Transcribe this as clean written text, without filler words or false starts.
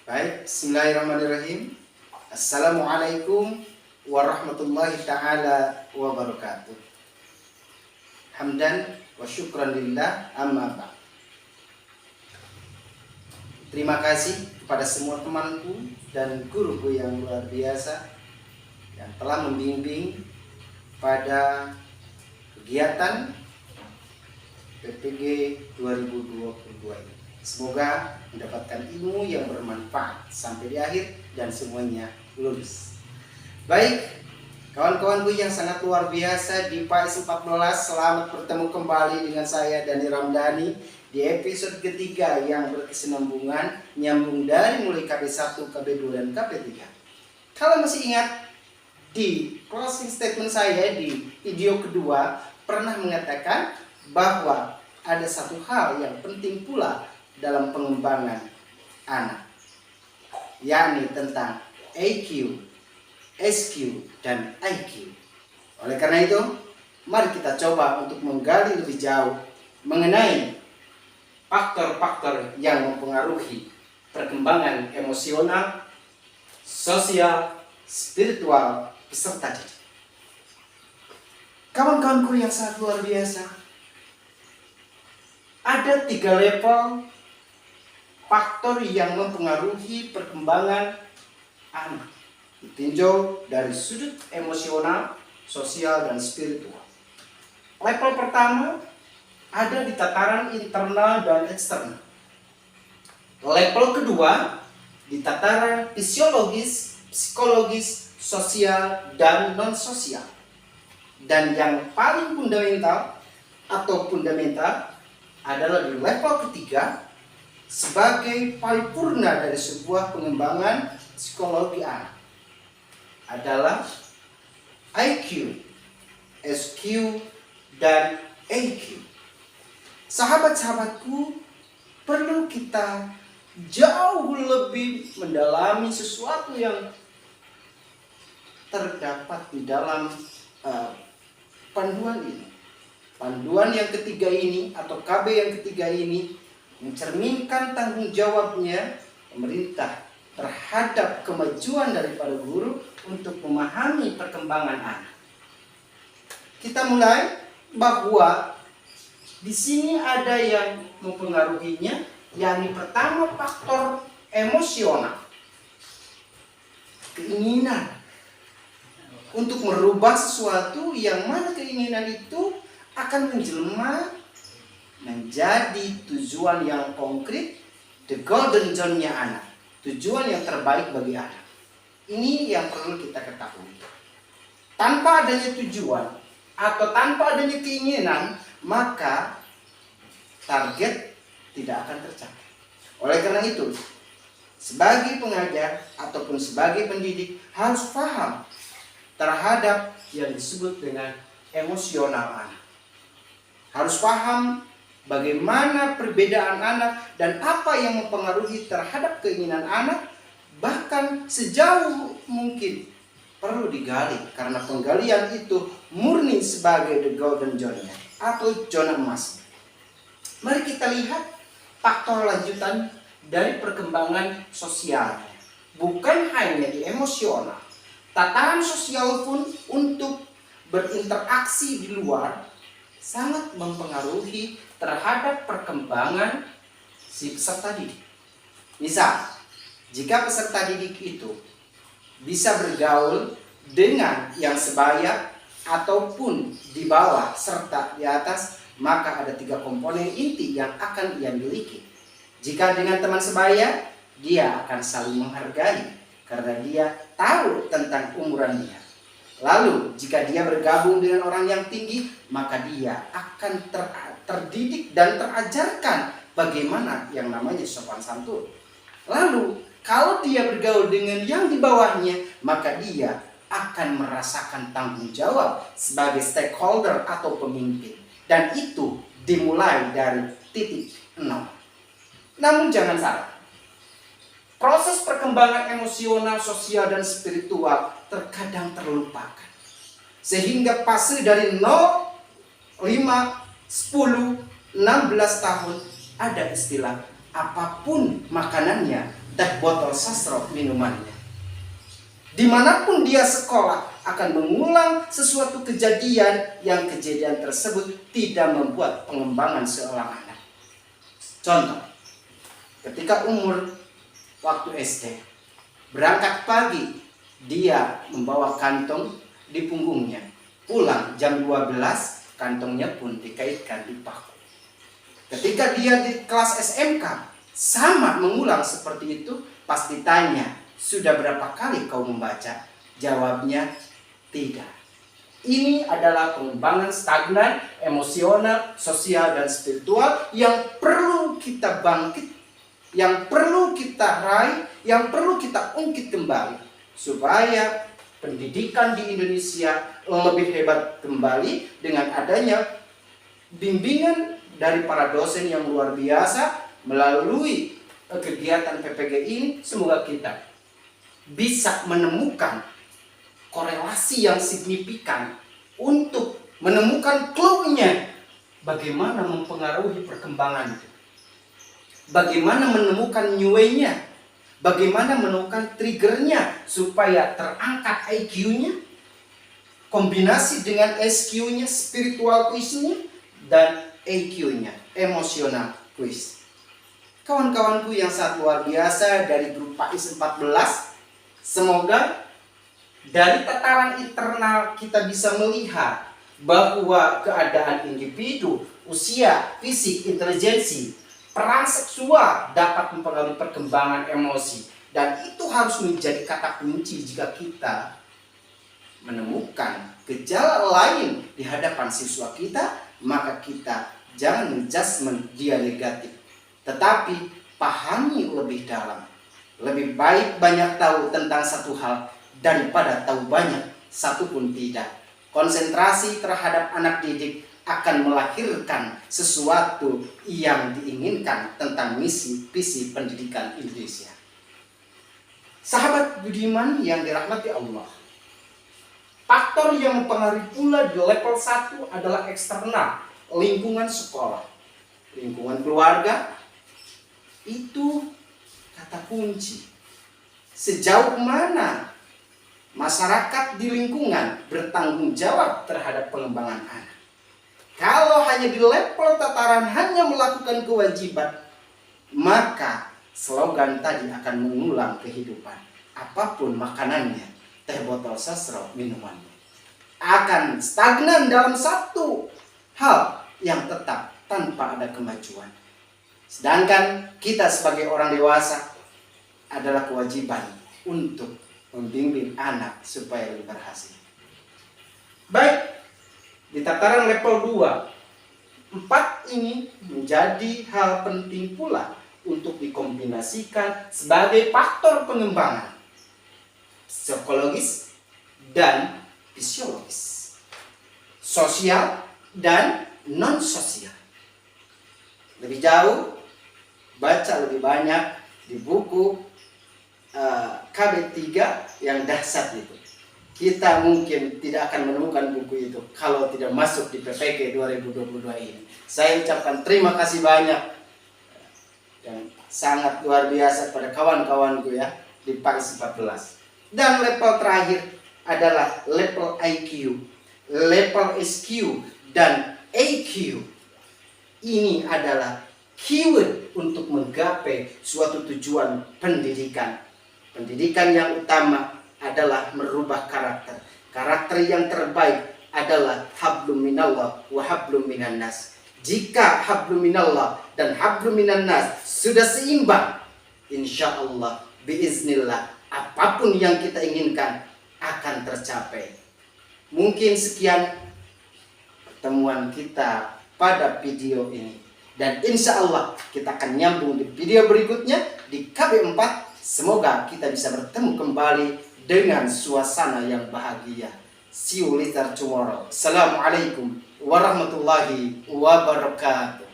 Baik, bismillahirrahmanirrahim. Assalamualaikum warahmatullahi ta'ala wabarakatuh. Hamdan wa syukran lillah, amma ba'd. Terima kasih kepada semua temanku dan guruku yang luar biasa yang telah membimbing pada kegiatan PPG 2022 ini. Semoga mendapatkan ilmu yang bermanfaat sampai di akhir dan semuanya lulus. Baik, kawan-kawanku yang sangat luar biasa di PAIS 14, selamat bertemu kembali dengan saya Dani Ramdhani di episode ketiga yang berkesinambungan nyambung dari mulai KB1, KB2 dan KB3. Kalau masih ingat, di closing statement saya di video kedua pernah mengatakan bahwa ada satu hal yang penting pula dalam pengembangan anak, yakni tentang EQ, SQ, dan IQ. Oleh karena itu, mari kita coba untuk menggali lebih jauh mengenai faktor-faktor yang mempengaruhi perkembangan emosional, sosial, spiritual peserta didik. Kawan-kawanku yang sangat luar biasa, ada 3 level faktor yang mempengaruhi perkembangan anak, ditinjau dari sudut emosional, sosial, dan spiritual. Level pertama ada di tataran internal dan eksternal. Level kedua di tataran fisiologis, psikologis, sosial, dan non-sosial. Dan yang paling fundamental adalah di level ketiga sebagai paripurna dari sebuah pengembangan psikologi anak, adalah IQ, SQ, dan AQ. Sahabat-sahabatku, perlu kita jauh lebih mendalami sesuatu yang terdapat di dalam panduan ini. Panduan yang ketiga ini atau KB yang ketiga ini mencerminkan tanggung jawabnya pemerintah terhadap kemajuan daripada guru untuk memahami perkembangan anak. Kita mulai bahwa di sini ada yang mempengaruhinya, yakni pertama faktor emosional, keinginan untuk merubah sesuatu yang mana keinginan itu akan menjelma menjadi tujuan yang konkret, the golden zone-nya anak, tujuan yang terbaik bagi anak. Ini yang perlu kita ketahui. Tanpa adanya tujuan atau tanpa adanya keinginan, maka target tidak akan tercapai. Oleh karena itu, sebagai pengajar ataupun sebagai pendidik harus paham terhadap yang disebut dengan emosional anak. Harus paham bagaimana perbedaan anak dan apa yang mempengaruhi terhadap keinginan anak, bahkan sejauh mungkin perlu digali, karena penggalian itu murni sebagai the golden zone-nya atau zona emas. Mari kita lihat faktor lanjutan dari perkembangan sosialnya. Bukan hanya di emosional, tataran sosial pun untuk berinteraksi di luar sangat mempengaruhi terhadap perkembangan si peserta didik. Misal, jika peserta didik itu bisa bergaul dengan yang sebaya ataupun di bawah serta di atas, maka ada 3 komponen inti yang akan ia miliki. Jika dengan teman sebaya, dia akan saling menghargai karena dia tahu tentang umuran dia. Lalu jika dia bergabung dengan orang yang tinggi, maka dia akan terdidik dan terajarkan bagaimana yang namanya sopan santun. Lalu kalau dia bergaul dengan yang di bawahnya, maka dia akan merasakan tanggung jawab sebagai stakeholder atau pemimpin. Dan itu dimulai dari titik 0. Namun jangan salah, proses perkembangan emosional, sosial, dan spiritual terkadang terlupakan. Sehingga fase dari 0, 5, 10, 16 tahun ada istilah apapun makanannya teh botol sasro minumannya. Dimanapun dia sekolah akan mengulang sesuatu kejadian yang kejadian tersebut tidak membuat pengembangan seorang anak. Contoh, ketika umur waktu SD, berangkat pagi, dia membawa kantong di punggungnya. Pulang jam 12, kantongnya pun dikaitkan di paku. Ketika dia di kelas SMK, sama mengulang seperti itu. Pas ditanya, sudah berapa kali kau membaca? Jawabnya, tidak. Ini adalah pengembangan stagnan, emosional, sosial, dan spiritual yang perlu kita bangkit, yang perlu kita raih, yang perlu kita ungkit kembali. Supaya pendidikan di Indonesia lebih hebat kembali dengan adanya bimbingan dari para dosen yang luar biasa melalui kegiatan PPG ini. Semoga kita bisa menemukan korelasi yang signifikan untuk menemukan clue-nya bagaimana mempengaruhi perkembangan itu. Bagaimana menemukan new way-nya, bagaimana menemukan triggernya supaya terangkat IQ-nya, kombinasi dengan SQ-nya, spiritual quiz-nya, dan EQ-nya, emosional quiz. Kawan-kawanku yang sangat luar biasa dari grup PAIS 14, semoga dari tataran internal kita bisa melihat bahwa keadaan individu, usia, fisik, intelijensi, peran seksual dapat mempengaruhi perkembangan emosi. Dan itu harus menjadi kata kunci jika kita menemukan gejala lain di hadapan siswa kita, maka kita jangan menjudgment dia negatif, tetapi pahami lebih dalam. Lebih baik banyak tahu tentang satu hal daripada tahu banyak satu pun tidak. Konsentrasi terhadap anak didik akan melahirkan sesuatu yang diinginkan tentang misi visi pendidikan Indonesia. Sahabat budiman yang dirahmati Allah, faktor yang mempengaruhi pula di level 1 adalah eksternal, lingkungan sekolah, lingkungan keluarga. Itu kata kunci. Sejauh mana masyarakat di lingkungan bertanggung jawab terhadap pengembangan anak. Kalau hanya di level tataran hanya melakukan kewajiban, maka slogan tadi akan mengulang kehidupan. Apapun makanannya, teh botol sasro minumannya, akan stagnan dalam satu hal yang tetap tanpa ada kemajuan. Sedangkan kita sebagai orang dewasa adalah kewajiban untuk membimbing anak supaya lebih berhasil. Baik, di tataran level 2, 4 ini menjadi hal penting pula untuk dikombinasikan sebagai faktor pengembangan psikologis dan fisiologis, sosial dan non-sosial. Lebih jauh, baca lebih banyak di buku KB3 yang dahsyat itu. Kita mungkin tidak akan menemukan buku itu kalau tidak masuk di PPG 2022 ini. Saya ucapkan terima kasih banyak dan sangat luar biasa pada kawan-kawanku ya di PAIS 14. Dan level terakhir adalah level IQ, level SQ, dan AQ. Ini adalah keyword untuk menggapai suatu tujuan pendidikan. Pendidikan yang utama adalah merubah karakter. Karakter yang terbaik adalah hablum minallah wa hablum minan nas. Jika hablum minallah dan hablum minan nas sudah seimbang, insya Allah, biiznillah, apapun yang kita inginkan akan tercapai. Mungkin sekian pertemuan kita pada video ini. Dan insya Allah kita akan nyambung di video berikutnya di KB4. Semoga kita bisa bertemu kembali dengan suasana yang bahagia. See you later tomorrow. Assalamualaikum warahmatullahi wabarakatuh.